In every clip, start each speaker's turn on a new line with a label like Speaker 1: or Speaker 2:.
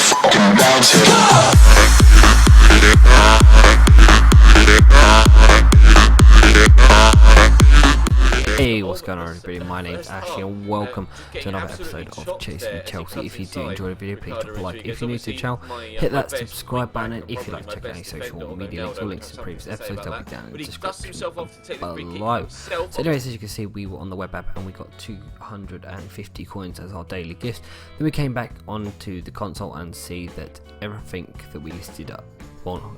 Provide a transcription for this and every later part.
Speaker 1: fucking bounce it.
Speaker 2: Hey, what's going on everybody? My name's Ashley and welcome to another episode of Chasing Chelsea. If you do enjoy the video, please drop a like. If you're new to the channel, hit that subscribe button, and if you like to check out any social media links or links to previous episodes, they'll be down in the description below. So anyways, as you can see, we were on the web app and we got 250 coins as our daily gift. Then we came back onto the console and see that everything that we listed up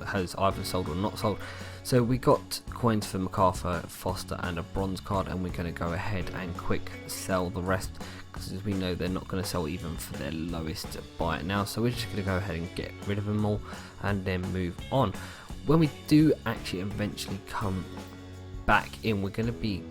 Speaker 2: has either sold or not sold. So we got coins for MacArthur, Foster and a bronze card, and we're going to go ahead and quick sell the rest because as we know they're not going to sell even for their lowest buy it now. So we're just going to go ahead and get rid of them all and then move on. When we do actually eventually come back in, we're going to be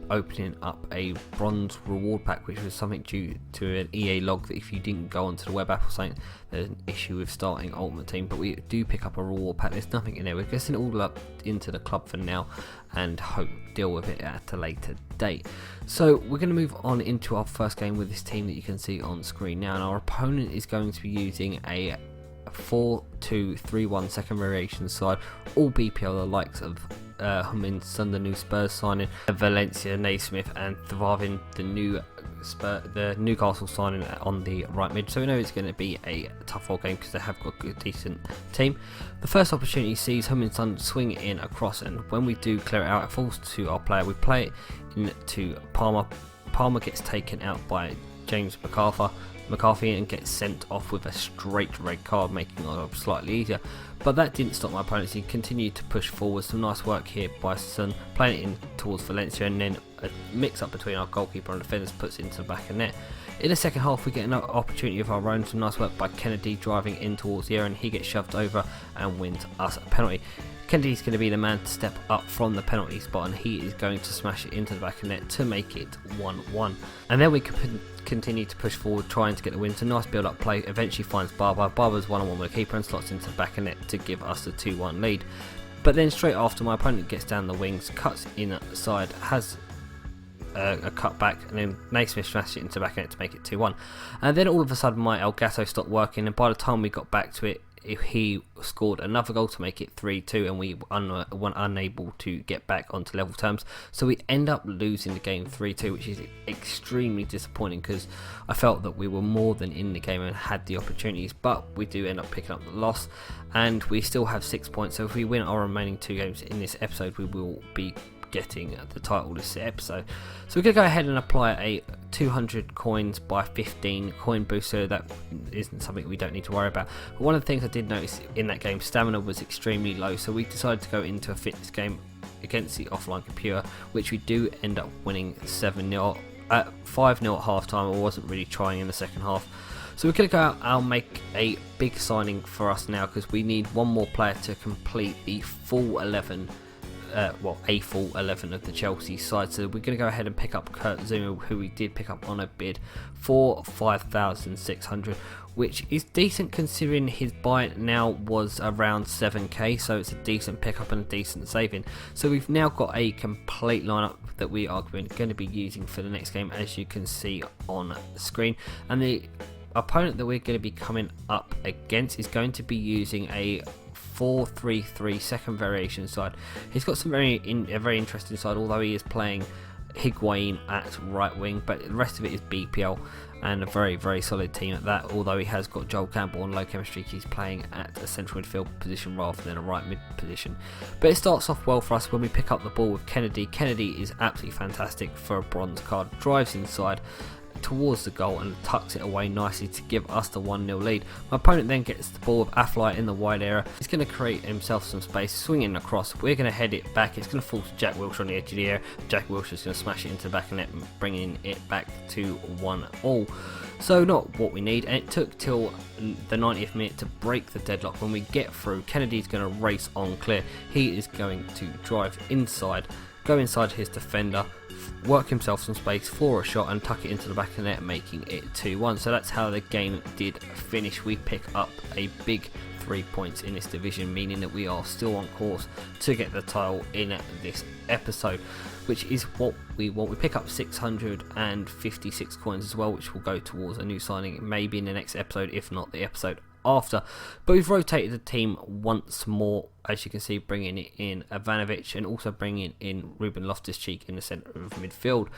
Speaker 2: opening up a bronze reward pack, which was something due to an EA log that if you didn't go onto the web app or something, there's an issue with starting Ultimate Team. But we do pick up a reward pack. There's nothing in there. We're getting it all up into the club for now and hope deal with it at a later date. So we're going to move on into our first game with this team that you can see on screen now, and our opponent is going to be using a 4-2-3-1 second variation side, all BPL, the likes of Hummins, the new Spurs signing, Valencia, Naismith and Thavarvin, the Newcastle signing on the right mid. So we know it's going to be a tough old game because they have got a good decent team. The first opportunity sees Hummins swing in across, and when we do clear it out, it falls to our player. We play it into Palmer. Palmer gets taken out by James McCarthy and gets sent off with a straight red card, making our job slightly easier. But that didn't stop my opponents. He continued to push forward. Some nice work here by Son, playing it in towards Valencia, and then a mix up between our goalkeeper and defenders puts it into the back of net. In the second half, we get another opportunity of our own. Some nice work by Kennedy driving in towards the area, and he gets shoved over and wins us a penalty. Kennedy's going to be the man to step up from the penalty spot, and he is going to smash it into the back of net to make it 1-1. And then we can continue to push forward, trying to get the win. So nice build-up play. Eventually finds Barber. Barber's one-on-one with the keeper and slots into the back of net to give us the 2-1 lead. But then straight after, my opponent gets down the wings, cuts inside, has a cut back, and then Naismith smashed it into the back of net to make it 2-1. And then all of a sudden my Elgato stopped working, and by the time we got back to it, he scored another goal to make it 3-2, and we were unable to get back onto level terms. So we end up losing the game 3-2, which is extremely disappointing because I felt that we were more than in the game and had the opportunities, but we do end up picking up the loss, and we still have 6 points. So if we win our remaining 2 games in this episode, we will be getting the title this episode. So we're going to go ahead and apply a 200 coins by 15 coin booster. That isn't something we don't need to worry about. But one of the things I did notice in that game, stamina was extremely low, so we decided to go into a fitness game against the offline computer, which we do end up winning 7-0 at 5-0 at half time. I wasn't really trying in the second half. So we're going to go out. I'll make a big signing for us now because we need one more player to complete the full 11. A full 11 of the Chelsea side. So we're going to go ahead and pick up Kurt Zuma, who we did pick up on a bid for 5,600, which is decent considering his buy now was around 7k, so it's a decent pickup and a decent saving. So we've now got a complete lineup that we are going to be using for the next game, as you can see on screen. And the opponent that we're going to be coming up against is going to be using a 4-3-3 second variation side. He's got some a very interesting side, although he is playing Higuain at right wing, but the rest of it is BPL and a very solid team at that. Although he has got Joel Campbell on low chemistry, he's playing at a central midfield position rather than a right mid position. But it starts off well for us when we pick up the ball with Kennedy. Kennedy is absolutely fantastic for a bronze card, drives inside towards the goal and tucks it away nicely to give us the 1-0 lead. My opponent then gets the ball with Afflight in the wide area. He's going to create himself some space, swinging across. We're going to head it back. It's going to fall to Jack Wilshere on the edge of the area. Jack Wilshere's going to smash it into the back of the net, bringing it back to 1-1. So not what we need, and it took till the 90th minute to break the deadlock. When we get through, Kennedy's going to race on clear. He is going to drive inside, go inside his defender, work himself some space for a shot and tuck it into the back of the net, making it 2-1. So that's how the game did finish. We pick up a big 3 points in this division, meaning that we are still on course to get the title in this episode, which is what we want. We pick up 656 coins as well, which will go towards a new signing maybe in the next episode, if not the episode after. But we've rotated the team once more, as you can see, bringing in Ivanovic and also bringing in Ruben Loftus-Cheek in the centre of midfield.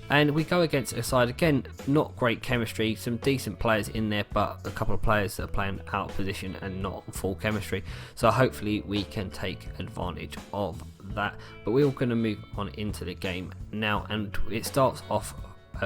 Speaker 2: And we go against a side, again, not great chemistry, some decent players in there, but a couple of players that are playing out of position and not full chemistry. So hopefully we can take advantage of that. But we're all going to move on into the game now, and it starts off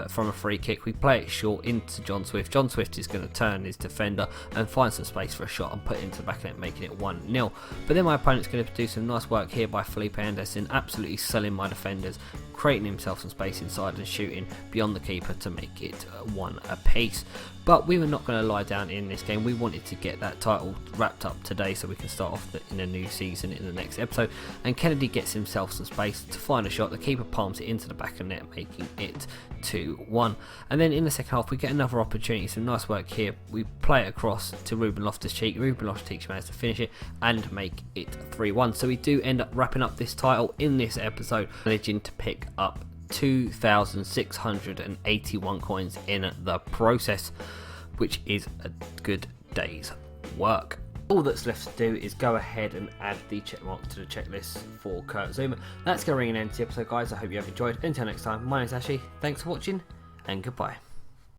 Speaker 2: from a free kick. We play it short into John Swift. John Swift is going to turn his defender and find some space for a shot and put it into the back of it, making it 1-0. But then my opponent's going to do some nice work here by Felipe Anderson, absolutely selling my defenders, creating himself some space inside and shooting beyond the keeper to make it 1 apiece. But we were not going to lie down in this game. We wanted to get that title wrapped up today so we can start off in a new season in the next episode. And Kennedy gets himself some space to find a shot. The keeper palms it into the back of the net, making it 2-1. And then in the second half we get another opportunity. Some nice work here. We play it across to Ruben Loftus-Cheek. Ruben Loftus-Cheek managed to finish it and make it 3-1. So we do end up wrapping up this title in this episode, managing to pick up 2,681 coins in the process, which is a good day's work. All that's left to do is go ahead and add the check mark to the checklist for Kurt Zouma. That's going to bring an end to the episode, guys. I hope you have enjoyed. Until next time, my name is Ashley. Thanks for watching, and goodbye.